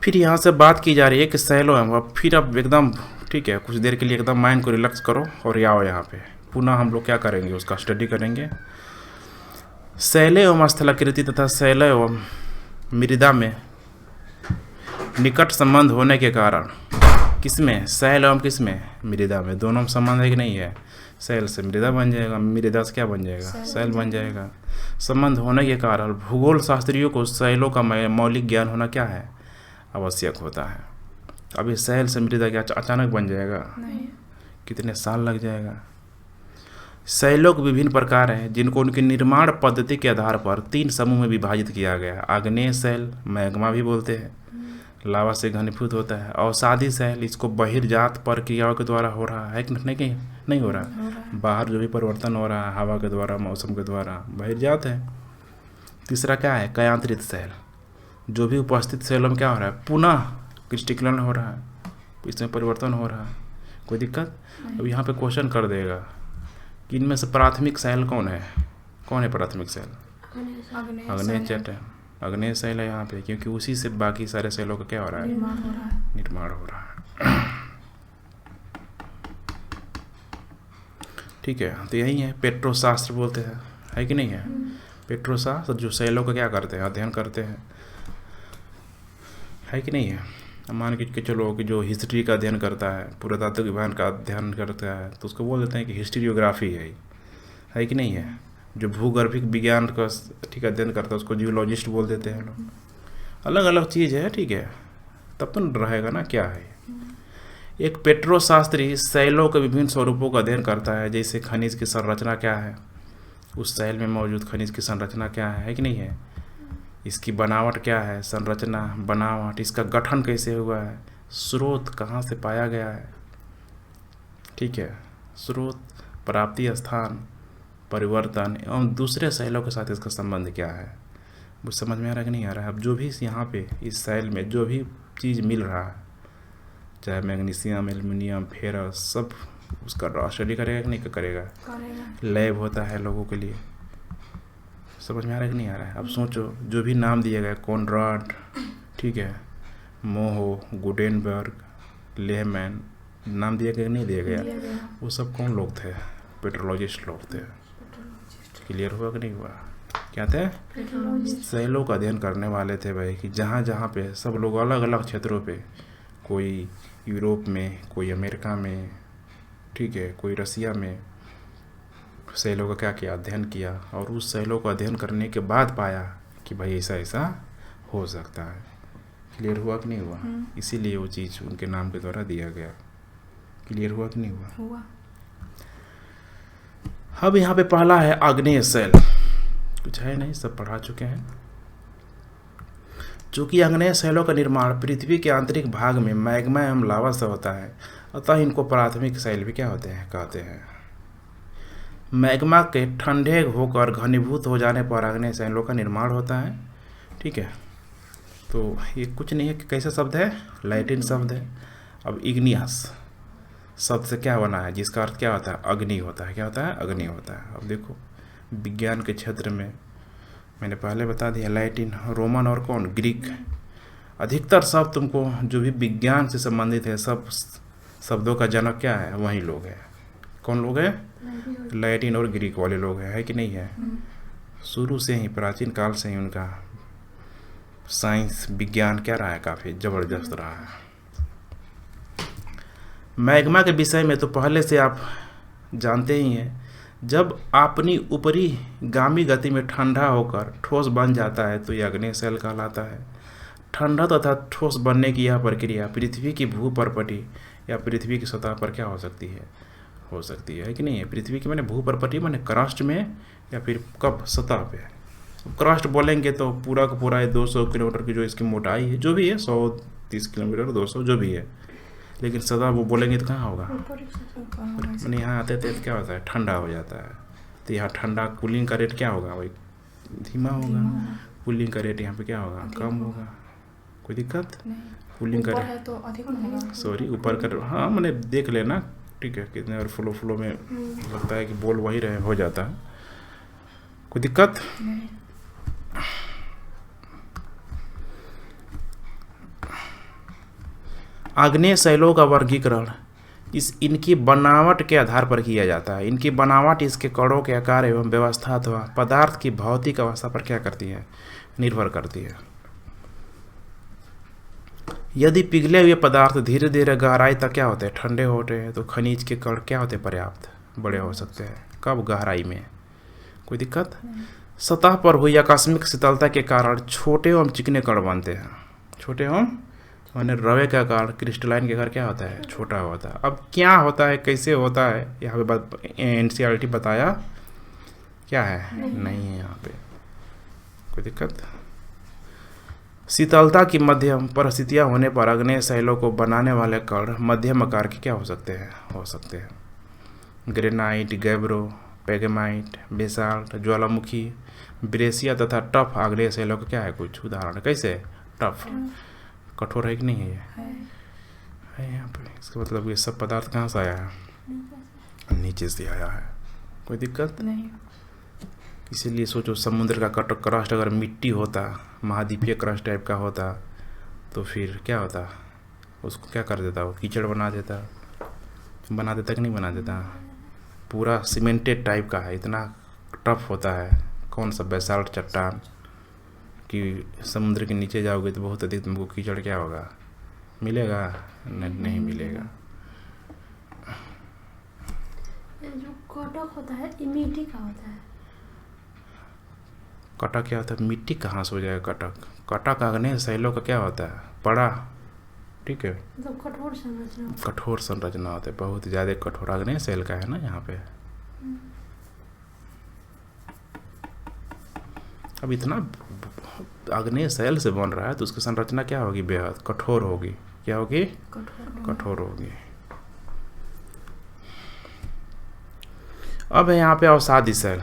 फिर यहाँ से बात की जा रही है कि सैलो है, फिर अब एकदम ठीक है, कुछ देर के लिए एकदम माइंड को रिलैक्स करो और आओ यहाँ पे पुनः हम लोग क्या करेंगे, उसका स्टडी करेंगे। शैल एवं स्थलाकृति तथा शैल एवं मृदा में निकट संबंध होने के कारण किसमें, शैल एवं किसमें, मृदा में, दोनों में संबंध है कि नहीं है। शैल से मृदा बन जाएगा, मृदा से क्या बन जाएगा, शैल बन जाएगा। संबंध होने के कारण भूगोल शास्त्रियों को शैलों का मौलिक ज्ञान होना क्या है, आवश्यक होता है। अब ये शैल से मृदा क्या अचानक बन जाएगा, नहीं। कितने साल लग जाएगा। शैलों के विभिन्न प्रकार हैं जिनको उनकी निर्माण पद्धति के आधार पर 3 समूह में विभाजित किया गया है। आग्नेय शैल, मैग्मा भी बोलते हैं, लावा से घनीभूत होता है। अवसादी शैल, इसको बहिर्जात प्रक्रियाओं के द्वारा हो रहा है कि नहीं हो रहा, बाहर जो भी परिवर्तन हो रहा है हवा के द्वारा, मौसम के द्वारा, बहिर्जात है। तीसरा क्या है, कयांतरित शैल, जो भी उपस्थित शैलों में क्या हो रहा है, पुनः क्रिस्टलीकरण हो रहा है, इसमें परिवर्तन हो रहा है, कोई दिक्कत। अब यहाँ पे क्वेश्चन कर देगा कि इनमें से प्राथमिक शैल कौन है प्राथमिक शैल, अग्नेय चट है, अग्नेय शैल है यहाँ पे, क्योंकि उसी से बाकी सारे शैलों का क्या हो रहा है, निर्माण हो रहा है। ठीक है, तो यही है पेट्रोशास्त्र बोलते हैं, है कि नहीं है। पेट्रोशास्त्र जो शैलों का क्या करते हैं, अध्ययन करते हैं, है कि नहीं है। मान के चलो कि जो हिस्ट्री का अध्ययन करता है, पुरातत्व विभाग का अध्ययन करता है, तो उसको बोल देते हैं कि हिस्ट्रियोग्राफी है कि नहीं है। जो भूगर्भिक विज्ञान का ठीक अध्ययन करता है उसको जियोलॉजिस्ट बोल देते हैं लोग। अलग अलग चीज़ है, ठीक है, तब तो रहेगा ना क्या है। एक पेट्रोशास्त्री शैलों के विभिन्न स्वरूपों का अध्ययन करता है, जैसे खनिज की संरचना क्या है, उस शैल में मौजूद खनिज की संरचना क्या है कि नहीं है, इसकी बनावट क्या है, संरचना बनावट, इसका गठन कैसे हुआ है, स्रोत कहाँ से पाया गया है, ठीक है, स्रोत, प्राप्ति स्थान, परिवर्तन एवं दूसरे शैलों के साथ इसका संबंध क्या है, वो समझ में आ रहा है कि नहीं आ रहा है। अब जो भी यहाँ पे इस शैल में जो भी चीज़ मिल रहा है, चाहे मैग्नीशियम, एल्युमिनियम, फेरस, सब उसका स्टडी करेगा कि नहीं करेगा, लैब होता है लोगों के लिए। समझ में आ रहा है कि नहीं आ रहा है। अब सोचो जो भी नाम दिया गया, कॉनराड, ठीक है, मोहो, गुडेनबर्ग, लेहमैन, नाम दिया गया नहीं दिया गया, वो सब कौन लोग थे, पेट्रोलॉजिस्ट लोग थे। क्लियर हुआ कि नहीं हुआ, क्या थे, शैलों का अध्ययन करने वाले थे भाई, कि जहाँ जहाँ पे सब लोग अलग अलग क्षेत्रों पे, कोई यूरोप में, कोई अमेरिका में, ठीक है, कोई रसिया में, शैलों का क्या किया, अध्ययन किया, और उस शैलों का अध्ययन करने के बाद पाया कि भाई ऐसा ऐसा हो सकता है। क्लियर हुआ कि नहीं हुआ, इसीलिए वो चीज़ उनके नाम के द्वारा दिया गया। क्लियर हुआ कि नहीं हुआ। अब यहाँ पे पहला है आग्नेय शैल, कुछ है नहीं, सब पढ़ा चुके हैं। चूँकि आग्नेय शैलों का निर्माण पृथ्वी के आंतरिक भाग में मैग्मा एवं लावा से होता है, अतः इनको प्राथमिक शैल भी क्या होते हैं, कहते हैं। मैग्मा के ठंडे होकर घनीभूत हो जाने पर आग्नेय शैलों का निर्माण होता है, ठीक है। तो ये कुछ नहीं है कि कैसा शब्द है, लैटिन शब्द है। अब इग्नियस शब्द से क्या बना है, जिसका अर्थ क्या होता है, अग्नि होता है। क्या होता है, अग्नि होता है। अब देखो विज्ञान के क्षेत्र में मैंने पहले बता दिया, लैटिन, रोमन और कौन, ग्रीक। अधिकतर शब्द तुमको जो भी विज्ञान से संबंधित है, सब शब्दों का जनक क्या है, वही लोग हैं। कौन लोग हैं, लैटिन और ग्रीक वाले लोग हैं, है कि नहीं है। शुरू से ही, प्राचीन काल से ही उनका साइंस, विज्ञान क्या रहा है, काफ़ी ज़बरदस्त रहा है। मैग्मा के विषय में तो पहले से आप जानते ही हैं, जब अपनी ऊपरी गामी गति में ठंडा होकर ठोस बन जाता है तो यह आग्नेय शैल कहलाता है। ठंडा तथा ठोस बनने की यह प्रक्रिया पृथ्वी की भूपर्पटी या पृथ्वी की सतह पर क्या हो सकती है कि नहीं है। पृथ्वी की मैंने भूपर्पटी मैंने क्रस्ट में, या फिर कब, सतह पे। क्रस्ट बोलेंगे तो पूरा का पूरा 200 किलोमीटर की जो इसकी मोटाई है, जो भी है, 130 किलोमीटर, 200 जो भी है, लेकिन सदा वो बोलेंगे तो कहाँ होगा, मैंने यहाँ आते थे क्या होता है, ठंडा हो जाता है। तो यहाँ ठंडा, कूलिंग का रेट क्या होगा, वही धीमा होगा। कूलिंग का रेट यहाँ पे क्या होगा, कम होगा। कोई दिक्कत, कूलिंग का रेट तो अधिक होगा, सॉरी ऊपर का, हाँ मैंने देख लेना, ठीक है, कितने और फ्लो में लगता है कि बोल वही रहे, हो जाता है, कोई दिक्कत नहीं। आग्नेय शैलों का वर्गीकरण इनकी बनावट के आधार पर किया जाता है। इनकी बनावट इसके कणों के आकार एवं व्यवस्था अथवा पदार्थ की भौतिक अवस्था पर क्या करती है, निर्भर करती है। यदि पिघले हुए पदार्थ धीरे धीरे गहराई तक क्या होते हैं, ठंडे होते हैं, तो खनिज के कण क्या होते हैं, पर्याप्त बड़े हो सकते हैं। कब, गहराई में। कोई दिक्कत। सतह पर हुई आकस्मिक शीतलता के कारण छोटे एवं चिकने कण बनते हैं। छोटे एवं माने रवे का आकार, क्रिस्टलाइन के आकार क्या होता है, छोटा होता है। अब क्या होता है, कैसे होता है, यहाँ पे एनसीईआरटी बताया क्या है, नहीं है यहाँ पे। कोई दिक्कत। शीतलता की मध्यम परिस्थितियाँ होने पर आग्नेय शैलों को बनाने वाले कण मध्यम आकार के क्या हो सकते हैं, हो सकते हैं। ग्रेनाइट, गैब्रो, पेगमाइट, बेसाल्ट, ज्वालामुखी, ब्रेसिया तथा टफ आग्नेय शैलों का क्या है, कुछ उदाहरण। कैसे, टफ, कठोर है कि नहीं है यहाँ पे। इसका मतलब ये सब पदार्थ कहाँ से आया है, नीचे से आया है। कोई दिक्कत नहीं। इसीलिए सोचो, समुद्र का क्रस्ट अगर मिट्टी होता, महाद्वीपीय क्रस्ट टाइप का होता, तो फिर क्या होता, उसको क्या कर देता, वो कीचड़ बना देता कि नहीं बना देता। पूरा सीमेंटेड टाइप का है, इतना टफ होता है। कौन सा, बेसाल्ट चट्टान कि समुद्र के नीचे जाओगे तो बहुत अधिक तुमको कीचड़ क्या होगा, मिलेगा, नहीं मिलेगा। जो कटक होता है, ये मिट्टी का होता है। कटक क्या होता है, मिट्टी कहाँ से हो जाएगा कटक। कटक आग्नेय शैलों का क्या होता है, बड़ा, ठीक है, मतलब कठोर संरचना। कठोर संरचना होता है, बहुत ज़्यादा कठोर आग्नेय शैल का है ना यहाँ पे। अब इतना आग्नेय शैल से बन रहा है तो उसकी संरचना क्या होगी, बेहद कठोर होगी। क्या होगी, कठोर होगी। अब है यहाँ पे अवसादी शैल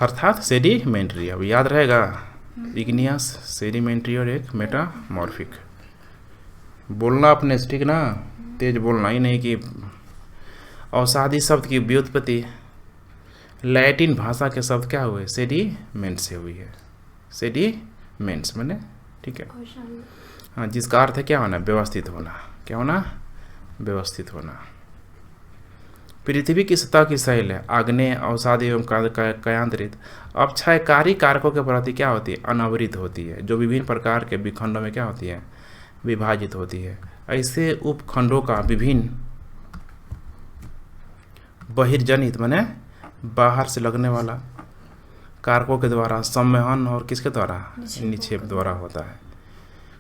अर्थात सेडिमेंट्री। अब याद रहेगा, इग्नियस, सेडिमेंट्री और एक मेटामॉर्फिक। बोलना अपने से, ठीक ना, तेज बोलना ही नहीं। कि अवसादी शब्द की व्युत्पत्ति लैटिन भाषा के शब्द क्या हुए, सेडिमेंट से हुई है। सेडिमेंट्स मैंने, ठीक है, हाँ, जिसका अर्थ है क्या होना, व्यवस्थित होना। क्या होना, व्यवस्थित होना। पृथ्वी की सतह की शैल है आग्नेय, अवसादी एवं कयांतरित अपक्षयकारी कारकों के प्रति क्या होती है, अनावृत होती है, जो विभिन्न प्रकार के विखंडों में क्या होती है, विभाजित होती है। ऐसे उपखंडों का विभिन्न बहिर्जनित माने बाहर से लगने वाला कारकों के द्वारा संवहन और किसके द्वारा, निक्षेप द्वारा होता है।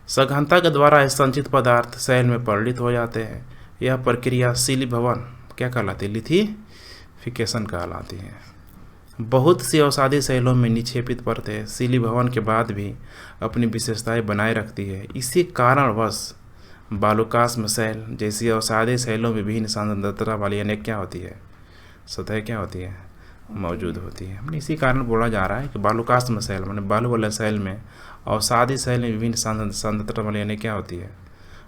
सघनता के द्वारा संचित पदार्थ शैल में परिणित हो जाते हैं। यह प्रक्रिया शिलीभवन क्या कहलाती है, लिथिफिकेशन कहलाती है। बहुत सी अवसादी शैलों में निक्षेपित परतें शिलीभवन के बाद भी अपनी विशेषताएं बनाए रखती है। इसी कारणवश बालुकाश्म शैल जैसी अवसादी शैलों में विभिन्न सांद्रता वाली अनेक क्या होती है, सतह क्या होती है, मौजूद होती है। इसी कारण बोला जा रहा है कि बालुकाश्म शैल माने बालू वाले शैल में, अवसादी शैल में विभिन्न सांद्रता वाली अनेक क्या होती है,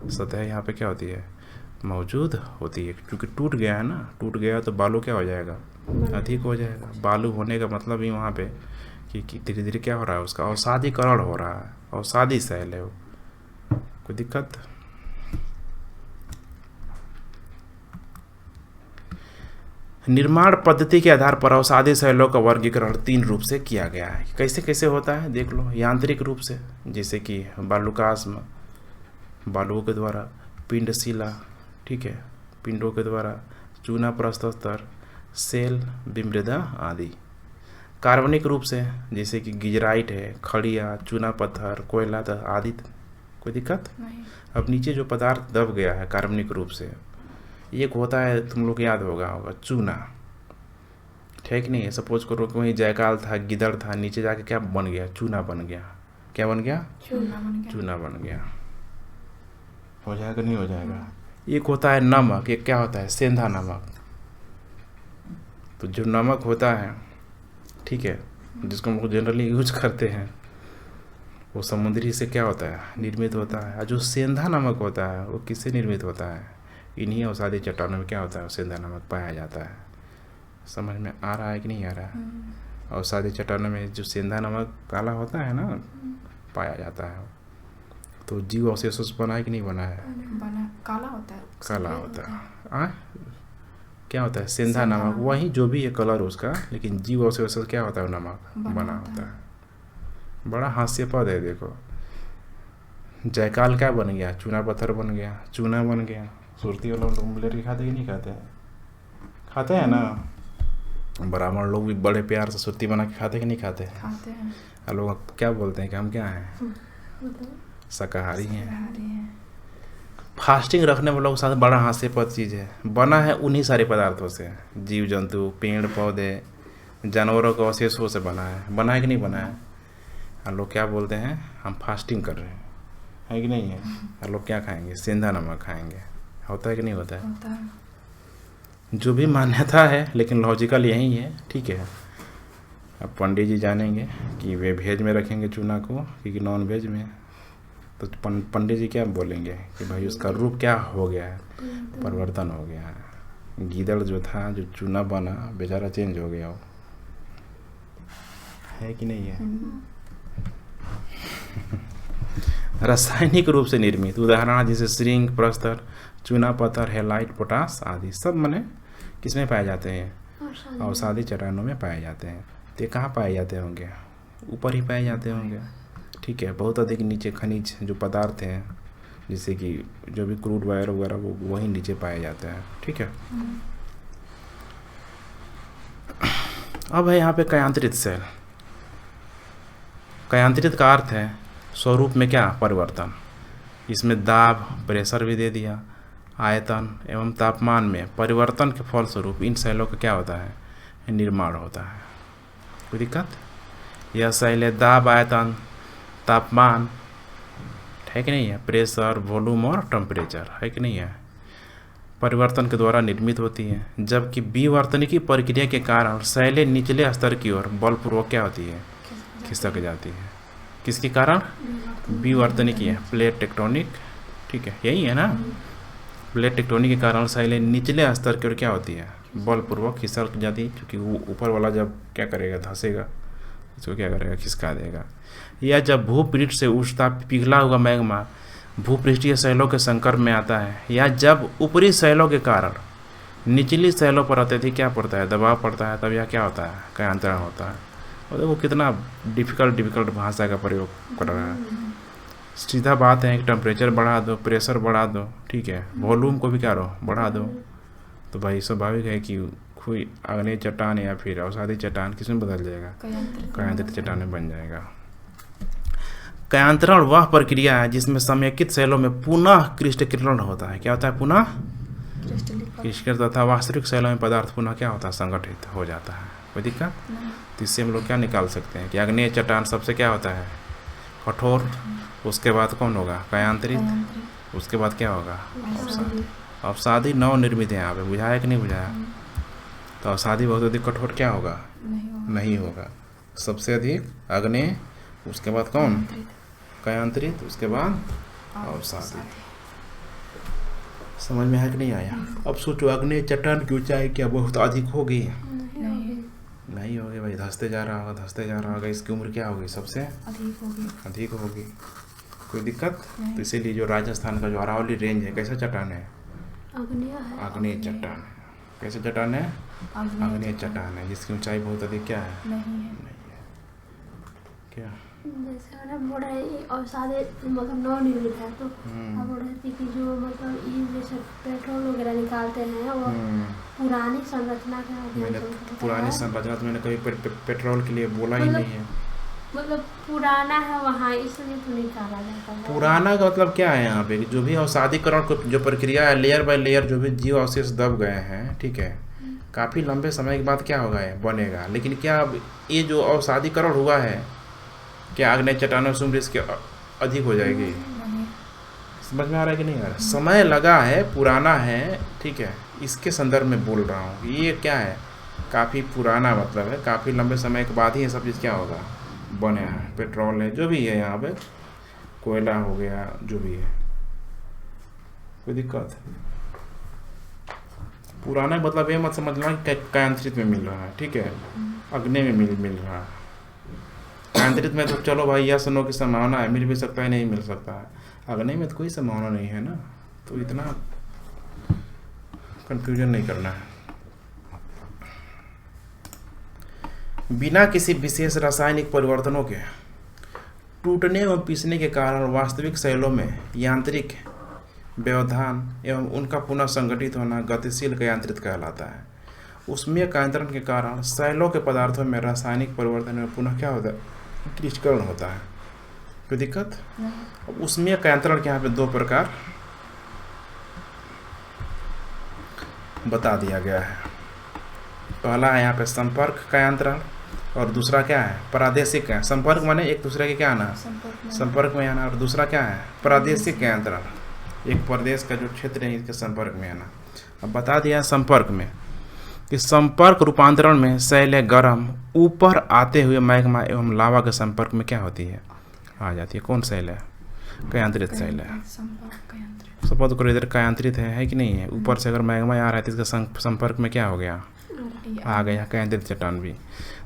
सतह यहाँ पे क्या होती है, मौजूद होती है। क्योंकि टूट गया है ना, टूट गया तो बालू क्या हो जाएगा, अधिक हो जाएगा। बालू होने का मतलब ही वहाँ पे कि धीरे धीरे क्या हो रहा है, उसका अवसादीकरण हो रहा है। अवसादी शैल है वो। कोई दिक्कत। निर्माण पद्धति के आधार पर अवसादी शैलों का वर्गीकरण 3 रूप से किया गया है। कैसे कैसे होता है देख लो। यांत्रिक रूप से, जैसे कि बालुकाश्म, बालुओं के द्वारा, पिंडशिला, ठीक है, पिंडों के द्वारा, चूना प्रस्थस्तर, सेल, विमृदा आदि। कार्बनिक रूप से, जैसे कि गिजराइट है, खड़िया, चूना पत्थर, कोयला आदि। कोई दिक्कत नहीं। अब नीचे जो पदार्थ दब गया है कार्बनिक रूप से, एक होता है, तुम लोग याद होगा चूना, ठीक नहीं है। सपोज करो कि वहीं जयकाल था, गिदड़ था, नीचे जाके क्या बन गया, चूना बन गया। क्या बन गया, चूना बन गया। हो जाएगा नहीं हो जाएगा। एक होता है नमक, एक क्या होता है, सेंधा नमक। तो जो नमक होता है, ठीक है, जिसको हम लोग जनरली यूज करते हैं, वो समुद्री से क्या होता है, निर्मित होता है। और जो सेंधा नमक होता है वो किससे निर्मित होता है, इन्हीं अवसादी चट्टानों में क्या होता है, सेंधा नमक पाया जाता है। समझ में आ रहा है कि नहीं आ रहा है। अवसादी चट्टानों में जो सेंधा नमक काला होता है ना, पाया जाता है। तो जीव अवशेषों से बना है कि नहीं बना है? बना काला होता है, काला सफेद होता है। क्या होता है? सेंधा सेंधा नमक, नमक। वही जो भी है कलर उसका, लेकिन जीव अवशेषों से क्या होता है? नमक बना बना होता होता है। बड़ा हास्यास्पद है। देखो जयकाल क्या बन गया? चूना पत्थर बन गया, चूना बन गया। सुरती वालों लोग मलेरिया खाते कि नहीं खाते हैं? खाते हैं ना। ब्राह्मण लोग भी बड़े प्यार से सुरती बना के खाते कि नहीं खाते हैं? खाते हैं। और लोग क्या बोलते हैं कि हम क्या हैं? मतलब शाकाहारी हैं। शाकाहारी हैं। फास्टिंग रखने वालों के साथ बड़ा हास्यास्पद चीज़ है। बना है उन्हीं सारे पदार्थों से, जीव जंतु, पेड़ पौधे, जानवरों के अवशेषों से बना है कि नहीं बना है? और लोग क्या बोलते हैं? हम फास्टिंग कर रहे हैं, है कि नहीं है? और लोग क्या खाएंगे? सेंधा नमक खाएंगे। होता है कि नहीं होता है? होता है। जो भी मान्यता है, लेकिन लॉजिकल यही है। ठीक है, अब पंडित जी जानेंगे कि वे वेज में रखेंगे चूना को कि नॉन वेज में। तो पंडित जी क्या बोलेंगे कि भाई उसका रूप क्या हो गया है? परिवर्तन हो गया है। गीदड़ जो था, जो चूना बना, बेचारा चेंज हो गया। वो है कि नहीं है? रासायनिक रूप से निर्मित उदाहरण जैसे श्रिंक, प्रस्तर, चूना पत्थर, हेलाइट, पोटास आदि सब मने किसमें पाए जाते हैं? अवसादी चट्टानों में पाए जाते हैं। तो ये कहाँ पाए जाते होंगे? ऊपर ही पाए जाते होंगे। ठीक है, बहुत अधिक नीचे खनिज जो पदार्थ हैं, जैसे कि जो भी क्रूड वायर वगैरह, वो वहीं नीचे पाए जाते हैं। ठीक है। अब है यहाँ पे कयांत्रित सेल। कयांत्रित का अर्थ है स्वरूप में क्या? परिवर्तन। इसमें दाब, प्रेशर भी दे दिया, आयतन एवं तापमान में परिवर्तन के फलस्वरूप इन सेलों का क्या होता है? निर्माण होता है। कोई दिक्कत? यह सेलें दाब, आयतन, तापमान, है कि नहीं है? प्रेशर, वॉल्यूम और टेम्परेचर, है कि नहीं है? परिवर्तन के द्वारा निर्मित होती हैं। जबकि विवर्तनिकी प्रक्रिया के कारण सेलें निचले स्तर की ओर बलपूर्वक क्या होती है? खिसक जाती है। किसके कारण? विवर्तनिकी है, प्लेट टेक्टोनिक। ठीक है, यही है ना। प्लेट टेक्टोनिक के कारण सेलें निचले स्तर की ओर क्या होती है? बलपूर्वक खिसक जाती है, क्योंकि वो ऊपर वाला जब क्या करेगा? धंसेगा, इसको क्या करेगा? खिसका देगा। या जब भूपृष्ठ से उठता पिघला हुआ मैग्मा भूपृष्ठीय सेलों के संपर्क में आता है, या जब ऊपरी सेलों के कारण निचली सेलों पर अत्यधिक क्या पड़ता है? दबाव पड़ता है, तब यह क्या होता है? कयांतरण होता है। और देखो कितना डिफ़िकल्ट भाषा का प्रयोग कर रहा है। सीधा बात है कि टेम्परेचर बढ़ा दो, प्रेशर बढ़ा दो, ठीक है, वॉल्यूम को भी क्या करो? बढ़ा दो। तो भाई स्वाभाविक है कि कोई आग्नेय चट्टान या फिर अवसादी चट्टान किस में बदल जाएगा? कयांत्रित चट्टान में बन जाएगा। कयांतरण वह प्रक्रिया है जिसमें समेकित सेलों में पुनः क्रिस्टलीकरण होता है। क्या होता है? पुनः क्रिस्टलीकरण तथा वास्तविक सेलों में पदार्थ पुनः क्या होता है? संगठित हो जाता है। कोई दिक्कत? तो इससे हम लोग क्या निकाल सकते हैं कि आग्नेय चट्टान सबसे क्या होता है? कठोर। उसके बाद कौन होगा? कयांतरित। उसके बाद क्या होगा? अवसादी। अवसादी नवनिर्मित है यहाँ पे, बुझाया कि नहीं बुझाया? तो अवसादी बहुत अधिक कठोर क्या होगा? नहीं होगा। सबसे अधिक आग्नेय, उसके बाद कौन? कयांतरित, उसके बाद अवसादी। समझ में है कि नहीं आया? अब सोचो आग्नेय चट्टान की ऊंचाई क्या बहुत अधिक होगी? नहीं होगी भाई, धंसते जा रहा होगा। इसकी उम्र क्या होगी? सबसे अधिक होगी। कोई दिक्कत? तो इसीलिए जो राजस्थान का जो अरावली रेंज है, कैसा चट्टान है? आग्नेय चट्टान है। कैसे चट्टान है? आग्नेय चट्टान है, जिसकी ऊंचाई बहुत अधिक क्या है? नहीं है। क्या? जैसे मैंने बोल रहे अवसादी मतलब नवनिर्मित है, तो अब बोल रहे थे कि जो मतलब ये जैसे पेट्रोल वगैरह निकालते हैं वो पुरानी संरचना मैंने पुरानी संरचना तो मैंने कभी पेट्रोल के लिए बोला ही नहीं है। मतलब पुराना है वहाँ, इसलिए तो निकाला जाता है। पुराना का मतलब क्या है यहाँ पे? जो भी अवसादीकरण को जो प्रक्रिया है, लेयर बाय लेयर जो भी जीव अवशेष दब गए हैं, ठीक है, काफ़ी लंबे समय के बाद क्या होगा? है बनेगा। लेकिन क्या अब ये जो अवसादीकरण हुआ है, क्या आग्नेय चट्टानों से उम्र इसके अधिक हो जाएगी? समझ में आ रहा है कि नहीं आ रहा? समय लगा है, पुराना है, ठीक है, इसके संदर्भ में बोल रहा हूँ। ये क्या है? काफ़ी पुराना मतलब है, काफ़ी लंबे समय के बाद ही ये सब चीज़ क्या होगा? बने हैं। पेट्रोल है, जो भी है यहाँ पे, कोयला हो गया, जो भी है। कोई दिक्कत? पुराना मतलब ये मत समझना कि कयांतरित में मिल रहा है, ठीक है, अग्नि में मिल रहा है। कयांत्रित में तो चलो भाई यस नो की संभावना है, मिल भी सकता है, नहीं मिल सकता है। अग्नि में तो कोई संभावना नहीं है ना, तो इतना कंफ्यूजन नहीं करना है। बिना किसी विशेष रासायनिक परिवर्तनों के टूटने एवं पीसने के कारण वास्तविक शैलों में यांत्रिक व्यवधान एवं उनका पुनः संगठित होना गतिशील कयांत्रित कहलाता है। उसमें कायांतरण के कारण शैलों के पदार्थों में रासायनिक परिवर्तन में पुनः क्या होता है, क्रिस्टलीकरण होता है। कोई दिक्कत? उसमें कायांतरण के यहाँ पे दो प्रकार बता दिया गया है। पहला है यहाँ पे संपर्क कायांतरण और दूसरा क्या है, प्रादेशिक है। संपर्क माने एक दूसरे के क्या आना, संपर्क में आना, और दूसरा क्या है, प्रादेशिक कायांतरण, एक प्रदेश का जो क्षेत्र है इसके संपर्क में आना। अब बता दिया संपर्क में कि संपर्क रूपांतरण में शैल गर्म ऊपर आते हुए मैग्मा एवं लावा के संपर्क में क्या होती है, आ जाती है। कौन शैल है, कयांत्रित शैल है। सपोज करो इधर कयांत्रित है कि नहीं है, ऊपर से अगर मैग्मा आ रहा है तो इसका संपर्क में क्या हो गया, आ गया कयांत्रित चट्टान भी।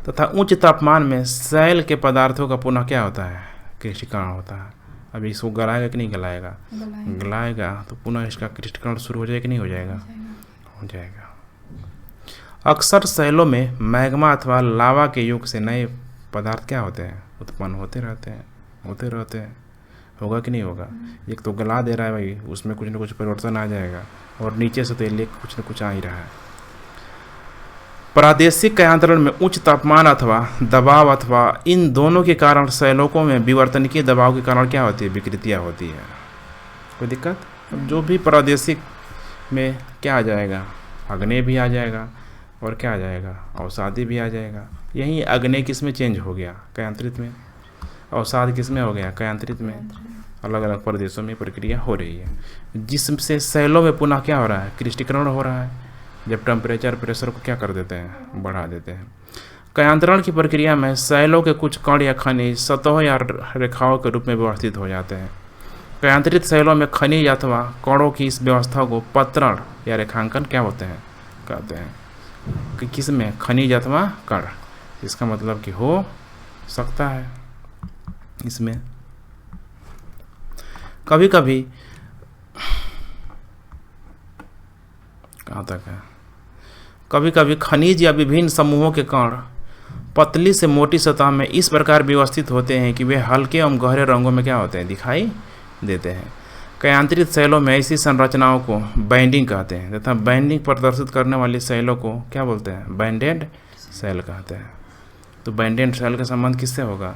तथा उच्च तापमान में शैल के पदार्थों का पुनः क्या होता है, क्रिस्टलीकरण होता है। अभी इसको गलाएगा कि नहीं गलाएगा, गलाएगा तो पुनः इसका क्रिस्टलीकरण शुरू हो जाएगा कि नहीं हो जाएगा, हो जाएगा। अक्सर शैलों में मैग्मा अथवा लावा के युग से नए पदार्थ क्या होते हैं, उत्पन्न होते रहते हैं। होगा कि नहीं होगा, एक तो गला दे रहा है भाई, उसमें कुछ ना कुछ परिवर्तन आ जाएगा, और नीचे से तो ये कुछ न कुछ आ ही रहा है। प्रादेशिक कायांतरण में उच्च तापमान अथवा दबाव अथवा इन दोनों के कारण शैलों में विवर्तनिकीय दबाव के कारण क्या होती है, विकृतियाँ होती है। कोई दिक्कत? अब जो भी प्रादेशिक में क्या आ जाएगा, अग्नि भी आ जाएगा, और क्या आ जाएगा, अवसादी भी आ जाएगा। यही अग्नि किस में चेंज हो गया, कयांत्रित में, अवसाद किस में हो गया, कयांत्रित में। अलग अलग प्रदेशों में प्रक्रिया हो रही है, जिससे शैलों में पुनः क्या हो रहा है, क्रिस्टलीकरण हो रहा है। जब टेम्परेचर प्रेशर को क्या कर देते हैं, बढ़ा देते हैं। कयांतरण की प्रक्रिया में शैलों के कुछ कण या खनिज सतहों या रेखाओं के रूप में व्यवस्थित हो जाते हैं। कयांत्रित शैलों में खनिज अथवा कणों की इस व्यवस्था को पत्रण या रेखांकन क्या होते हैं, कहते हैं। कि किस में, खनिज अथवा कण, इसका मतलब कि हो सकता है इसमें। कभी कभी कहाँ तक है, कभी कभी खनिज या विभिन्न समूहों के कण पतली से मोटी सतह में इस प्रकार व्यवस्थित होते हैं कि वे हल्के एवं गहरे रंगों में क्या होते हैं, दिखाई देते हैं। कयांत्रित शैलों में ऐसी संरचनाओं को बैंडिंग कहते हैं, तथा बैंडिंग प्रदर्शित करने वाली शैलों को क्या बोलते हैं, बैंडेड शैल कहते हैं। तो बैंडेड शैल का संबंध किससे होगा,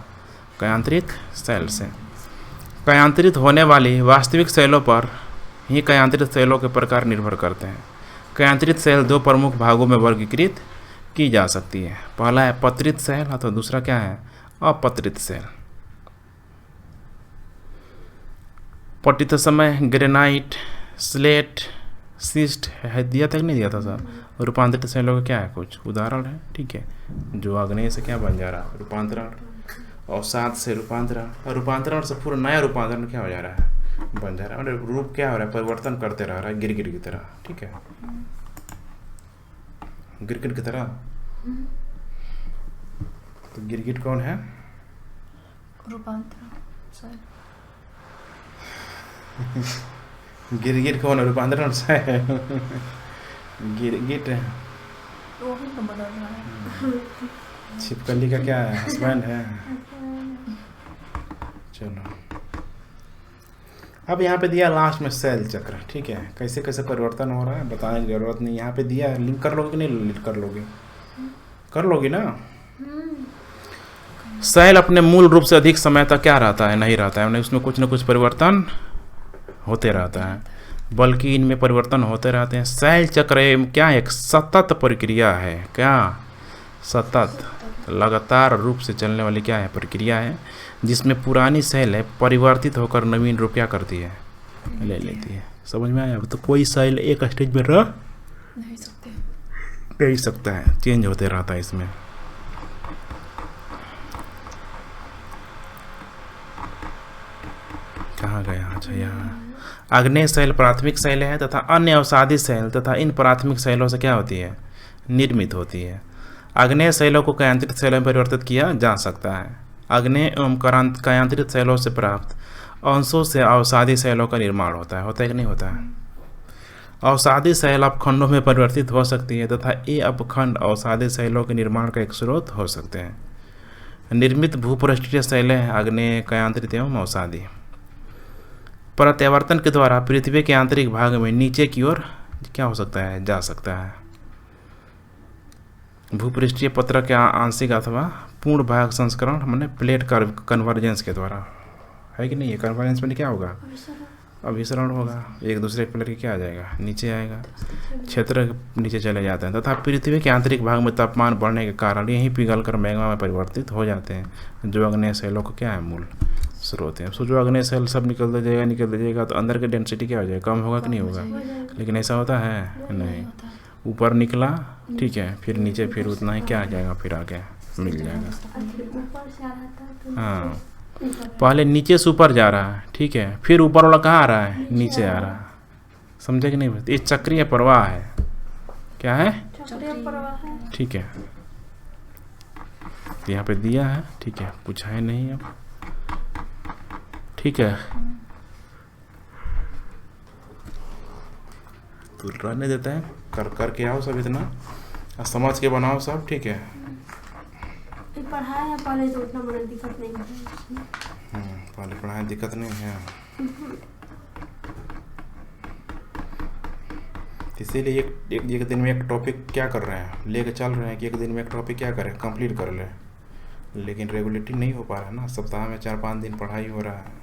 कयांत्रित शैल से। कयांत्रित होने वाली वास्तविक शैलों पर ही कयांत्रित शैलों के प्रकार निर्भर करते हैं। कयांत्रित शैल दो प्रमुख भागों में वर्गीकृत की जा सकती है। पहला है पत्रित शैल, अथवा दूसरा क्या है, अपत्रित शैल। पट्टित समय ग्रेनाइट, स्लेट, सिस्ट है, दिया तक नहीं दिया था सर। रूपांतरित शैलों का क्या है, कुछ उदाहरण है, ठीक है। जो अग्नि से क्या बन जा रहा है, रूपांतरण, अवसाद से रूपांतरण, और रूपांतरण से पूरा नया रूपांतरण क्या हो जा रहा है, बन जा रहा है। मतलब रूप क्या हो रहा है, परिवर्तन करते रह रहा है, गिरगिट की तरह, ठीक है, गिरगिट की तरह। तो गिरगिट कौन है, रूपांतरण शैल। गिरगिट कौन है, रूपांतरण शैल। गिरगिट वो भी तो बदल रहा है। छिपकली का क्या है, हस्बैंड है। चलो अब यहाँ पे दिया लास्ट में शैल चक्र, ठीक है। कैसे कैसे परिवर्तन हो रहा है बताने की जरूरत नहीं, यहाँ पे दिया है। लिंक कर लोगे कि नहीं, लिंक कर लोगे, कर लोगी ना। शैल अपने मूल रूप से अधिक समय तक क्या रहता है, नहीं रहता है, उसमें कुछ न कुछ परिवर्तन होते रहता है, बल्कि इनमें परिवर्तन होते रहते हैं। शैल चक्र क्या एक सतत प्रक्रिया है, क्या सतत लगातार रूप से चलने वाली क्या है, प्रक्रिया है, जिसमें पुरानी शैल है परिवर्तित होकर नवीन रूप क्या करती है, ले लेती है। समझ में आया? तो कोई शैल एक स्टेज में रह नहीं सकता है, चेंज होते रहता है इसमें। कहाँ गया, अच्छा यहाँ। आग्नेय शैल प्राथमिक शैल है तथा अन्य अवसादी शैल तथा इन प्राथमिक शैलों से क्या होती है, निर्मित होती है। आग्नेय शैलों को कयांत्रित शैलों में परिवर्तित किया जा सकता है। अग्नेय एवं कायांतरित शैलों से प्राप्त अंशों से अवसादी शैलों का निर्माण होता है कि नहीं होता है। अवसादी शैल अपखंडों में परिवर्तित हो सकती है तथा ये अपखंड अवसादी शैलों के निर्माण का एक स्रोत हो सकते हैं। निर्मित भूपृष्ठीय शैलें आग्नेय, कायांतरित एवं अवसादी प्रत्यावर्तन के द्वारा पृथ्वी के आंतरिक भाग में नीचे की ओर क्या हो सकता है, जा सकता है। भूपृष्ठीय पत्र के आंशिक अथवा पूर्ण भाग संस्करण मैंने प्लेट कन्वर्जेंस के द्वारा, है कि नहीं है। कन्वर्जेंस में क्या होगा, अभिसरण होगा, एक दूसरे प्लेट के क्या आ जाएगा, नीचे आएगा, क्षेत्र नीचे चले जाते हैं तथा पृथ्वी के आंतरिक भाग में तापमान बढ़ने के कारण यही पिघलकर मैग्मा में परिवर्तित हो जाते हैं, जो अग्नेय शैलों का क्या है, मूल स्रोत है। सोचो अग्नेय शैल सब निकलते जाएगा तो अंदर की डेंसिटी क्या हो जाएगा, कम होगा कि नहीं होगा। लेकिन ऐसा होता है नहीं, ऊपर निकला ठीक है, फिर नीचे फिर उतना ही क्या आ जाएगा, फिर आगे मिल जाएगा। हाँ, पहले नीचे से ऊपर जा रहा है ठीक है, फिर ऊपर वाला कहाँ आ रहा है, नीचे आ रहा है। समझे कि नहीं, ये चक्रीय प्रवाह है। क्या है, ठीक है, यहाँ पे दिया है ठीक है, कुछ है नहीं अब, ठीक है तो रहने देते हैं, करके आओ सब, इतना समझ के बनाओ सब, ठीक है। पढ़ाया पहले तो उतना बड़ा दिक्कत नहीं है, पहले पढ़ाया दिक्कत नहीं है, इसीलिए एक दिन में एक टॉपिक क्या कर रहे हैं, लेके चल रहे हैं कि एक दिन में एक टॉपिक क्या करें, कंप्लीट कर लें। लेकिन रेगुलेटरी नहीं हो पा रहा है ना, सप्ताह में 4-5 दिन पढ़ाई हो रहा है।